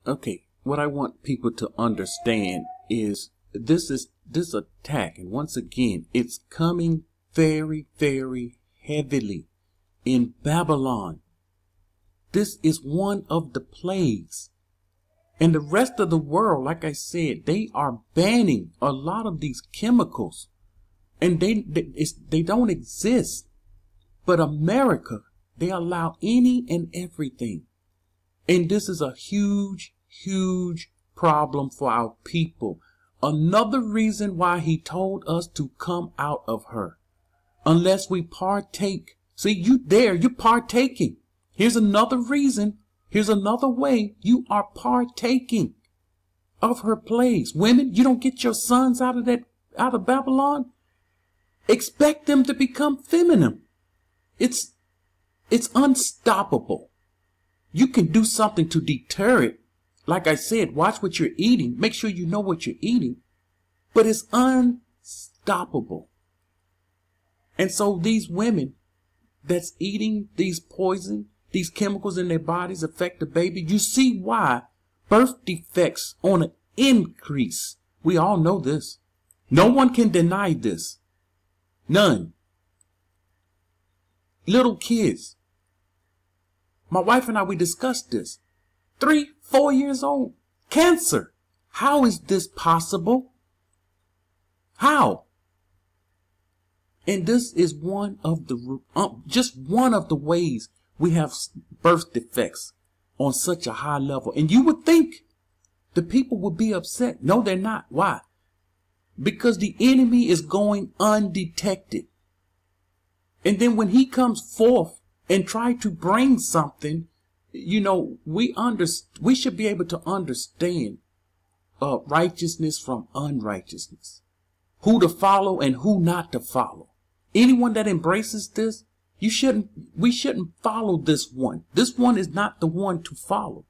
Okay, what I want people to understand is this attack, and once again, it's coming very, very heavily in Babylon. This is one of the plagues. And the rest of the world, like I said, they are banning a lot of these chemicals. And they don't exist. But America, they allow any and everything. And this is a huge, huge problem for our people. Another reason why he told us to come out of her. Unless we partake. See, you're partaking. Here's another reason. Here's another way you are partaking of her plagues. Women, you don't get your sons out of Babylon. Expect them to become feminine. It's unstoppable. You can do something to deter it. Like I said, watch what you're eating. Make sure you know what you're eating. But it's unstoppable. And so these women that's eating these poison, these chemicals in their bodies affect the baby. You see why birth defects on an increase. We all know this. No one can deny this. None. Little kids. My wife and I, we discussed this. 3, 4 years old. Cancer. How is this possible? How? And this is one of the, just one of the ways we have birth defects on such a high level. And you would think the people would be upset. No, they're not. Why? Because the enemy is going undetected. And then when he comes forth and try to bring something, you know, we should be able to understand righteousness from unrighteousness. Who to follow and who not to follow. Anyone that embraces this, we shouldn't follow this one. This one is not the one to follow.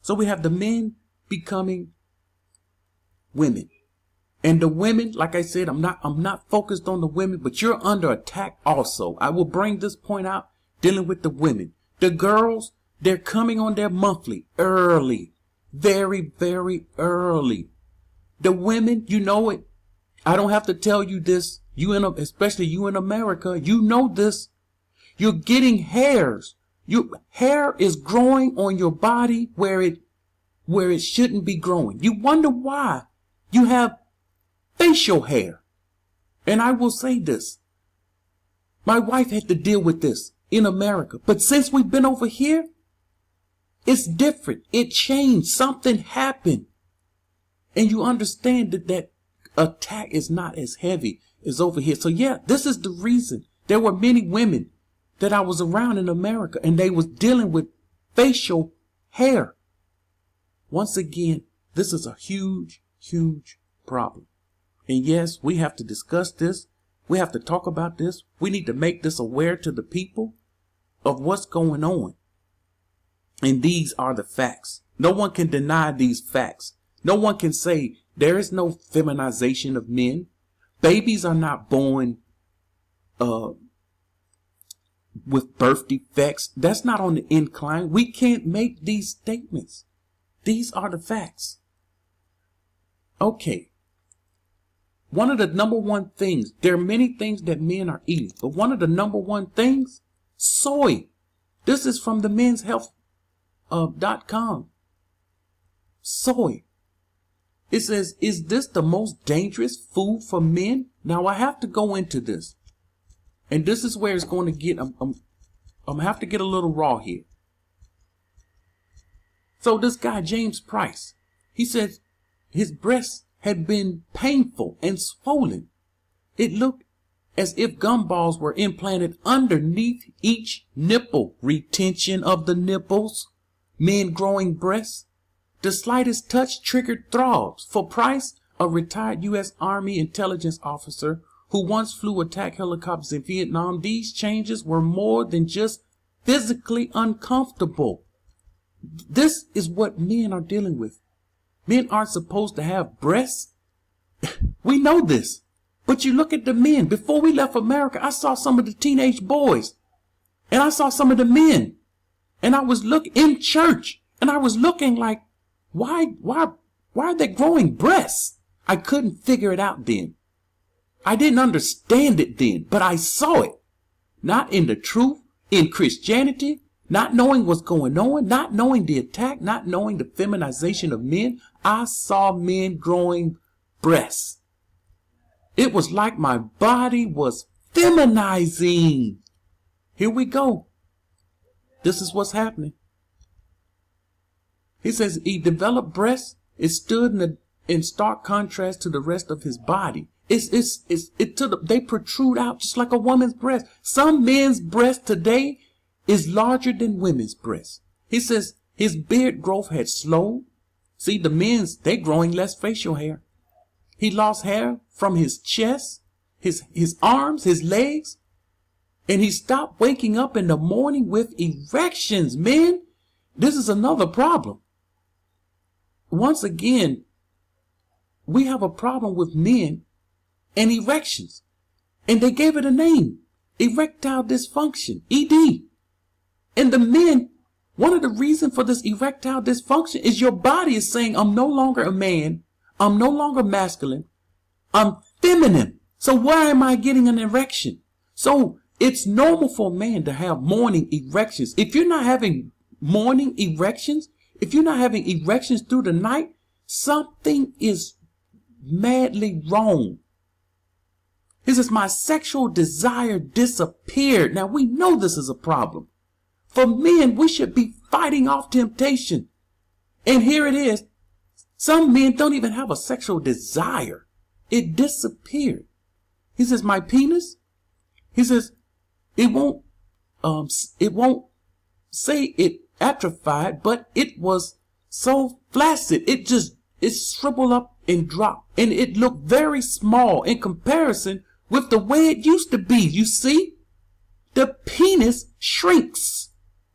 So we have the men becoming women. And the women, like I said, I'm not focused on the women, but you're under attack also. I will bring this point out dealing with the women. The girls, they're coming on their monthly early. Very, very early. The women, you know it. I don't have to tell you this. Especially you in America, you know this. You're getting hairs. Your hair is growing on your body where it shouldn't be growing. You wonder why you have facial hair. And I will say this. My wife had to deal with this in America. But since we've been over here, it's different. It changed. Something happened. And you understand that attack is not as heavy as over here. So yeah, this is the reason. There were many women that I was around in America and they was dealing with facial hair. Once again, this is a huge, huge problem. And yes, we have to discuss this. We have to talk about this. We need to make this aware to the people of what's going on. And these are the facts. No one can deny these facts. No one can say there is no feminization of men. Babies are not born with birth defects. That's not on the incline. We can't make these statements. These are the facts. Okay. One of the number one things, there are many things that men are eating, but one of the number one things, soy. This is from the menshealth.com. Soy. It says, is this the most dangerous food for men? Now I have to go into this. And this is where it's going to get, I'm have to get a little raw here. So this guy, James Price, he said his breasts had been painful and swollen. It looked as if gumballs were implanted underneath each nipple. Retention of the nipples. Men growing breasts. The slightest touch triggered throbs. For Price, a retired U.S. Army intelligence officer who once flew attack helicopters in Vietnam, these changes were more than just physically uncomfortable. This is what men are dealing with. Men aren't supposed to have breasts. We know this. But you look at the men. Before we left America, I saw some of the teenage boys. And I saw some of the men. And I was looking in church. And I was looking like, why are they growing breasts? I couldn't figure it out then. I didn't understand it then, but I saw it. Not in the truth, in Christianity, not knowing what's going on, not knowing the attack, not knowing the feminization of men. I saw men growing breasts. It was like my body was feminizing. Here we go. This is what's happening. He says he developed breasts. It stood in stark contrast to the rest of his body. They protrude out just like a woman's breast. Some men's breast today is larger than women's breasts. He says his beard growth had slowed. See, the men's, they growing less facial hair. He lost hair from his chest, his arms, his legs, and he stopped waking up in the morning with erections. Men, this is another problem. Once again, we have a problem with men and erections. And they gave it a name, erectile dysfunction, ED. And the men, one of the reasons for this erectile dysfunction is your body is saying, I'm no longer a man. I'm no longer masculine. I'm feminine. So why am I getting an erection? So it's normal for a man to have morning erections. If you're not having morning erections, if you're not having erections through the night, something is madly wrong. He says, my sexual desire disappeared. Now we know this is a problem. For men, we should be fighting off temptation. And here it is. Some men don't even have a sexual desire. It disappeared. He says, my penis, he says, it won't say it atrophied, but it was so flaccid. It shriveled up and dropped. And it looked very small in comparison with the way it used to be. You see, the penis shrinks.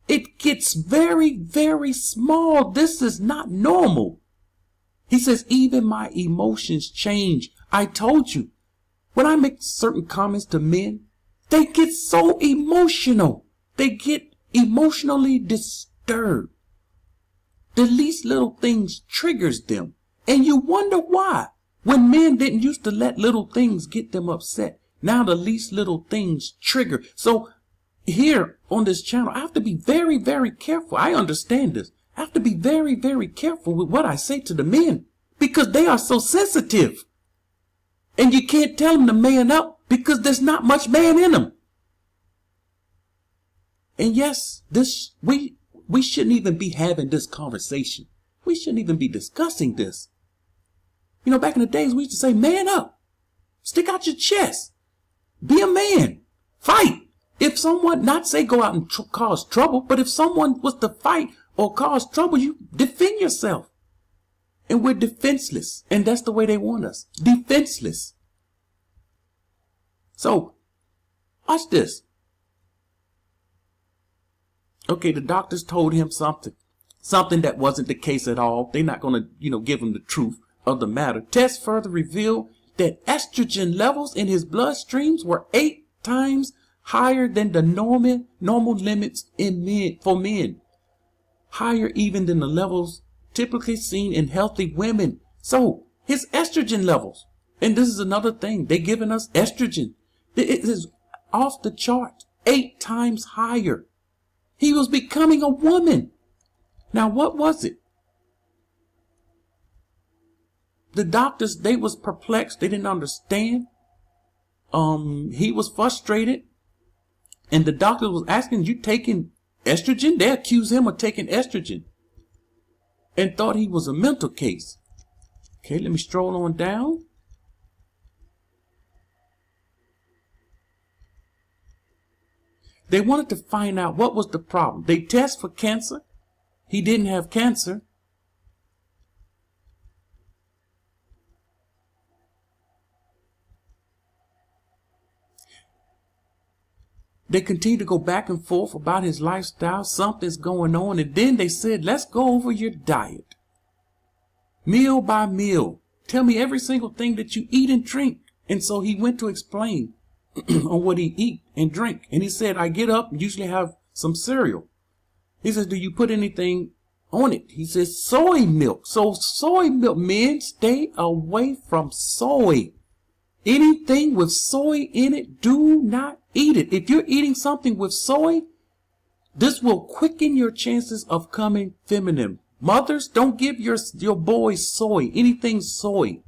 It gets very, very small. This is not normal. He says, even my emotions change. I told you, when I make certain comments to men, they get so emotional. They get emotionally disturbed. The least little things triggers them. And you wonder why. When men didn't used to let little things get them upset. Now the least little things trigger. So here on this channel, I have to be very, very careful. I understand this. I have to be very, very careful with what I say to the men. Because they are so sensitive. And you can't tell them to man up because there's not much man in them. And yes, we shouldn't even be having this conversation. We shouldn't even be discussing this. You know, back in the days, we used to say, man up. Stick out your chest. Be a man. Fight. If someone, not say go out and cause trouble, but if someone was to fight or cause trouble, you defend yourself. And we're defenseless. And that's the way they want us. Defenseless. So, watch this. Okay, the doctors told him something. Something that wasn't the case at all. They're not going to, give him the truth of the matter. Tests further revealed that estrogen levels in his bloodstreams were 8 times higher than the normal limits for men. Higher even than the levels typically seen in healthy women. So his estrogen levels, and this is another thing, they're giving us estrogen. It is off the chart, 8 times higher. He was becoming a woman. Now what was it? The doctors, they was perplexed. They didn't understand. He was frustrated. And the doctor was asking, you taking estrogen? They accused him of taking estrogen. And thought he was a mental case. Okay, let me stroll on down. They wanted to find out what was the problem. They test for cancer. He didn't have cancer. They continued to go back and forth about his lifestyle. Something's going on. And then they said, let's go over your diet. Meal by meal. Tell me every single thing that you eat and drink. And so he went to explain on what he eat and drink. And he said, I get up and usually have some cereal. He says, do you put anything on it. He says soy milk. So soy milk, men, stay away from soy. Anything with soy in it, do not eat it. If you're eating something with soy, this will quicken your chances of coming feminine. Mothers, don't give your boys soy, anything soy.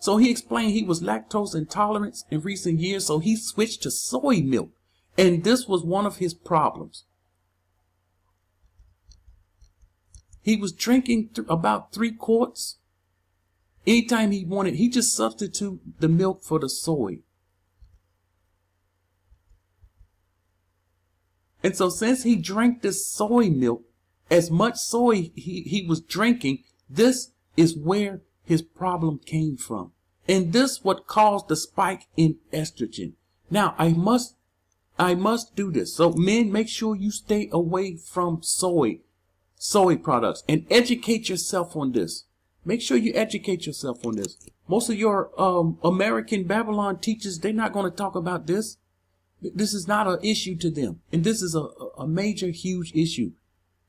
So he explained he was lactose intolerant in recent years, so he switched to soy milk. And this was one of his problems. He was drinking about 3 quarts. Anytime he wanted, he just substituted the milk for the soy. And so since he drank this soy milk, as much soy he was drinking, this is where his problem came from. And this what caused the spike in estrogen. Now, I must do this. So men, make sure you stay away from soy products and educate yourself on this. Make sure you educate yourself on this. Most of your American Babylon teachers, they're not going to talk about this. This is not an issue to them. And this is a major, huge issue.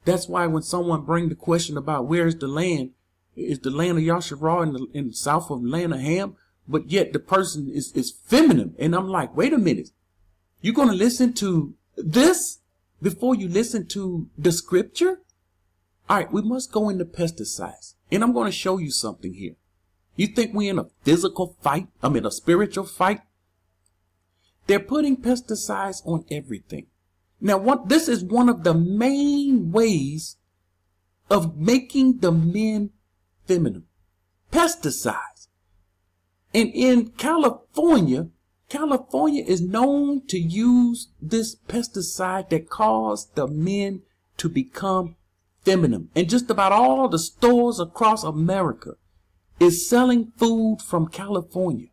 That's why when someone bring the question about where is the land of Yasharah in the south of the land of Ham, but yet the person is feminine. And I'm like, wait a minute. You're going to listen to this before you listen to the scripture? All right, we must go into pesticides. And I'm going to show you something here. You think we're in a physical fight? A spiritual fight? They're putting pesticides on everything. Now, this is one of the main ways of making the men feminine. Pesticides. And in California is known to use this pesticide that caused the men to become feminine. And just about all the stores across America is selling food from California.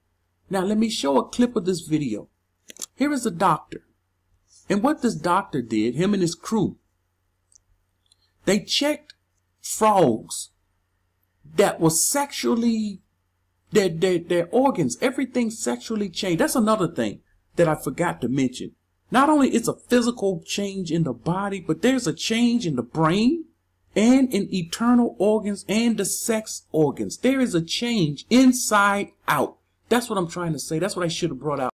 Now, let me show a clip of this video. Here is a doctor. And what this doctor did, him and his crew, they checked frogs that was sexually, their organs, everything sexually changed. That's another thing that I forgot to mention. Not only is a physical change in the body, but there's a change in the brain and in eternal organs and the sex organs. There is a change inside out. That's what I'm trying to say. That's what I should have brought out.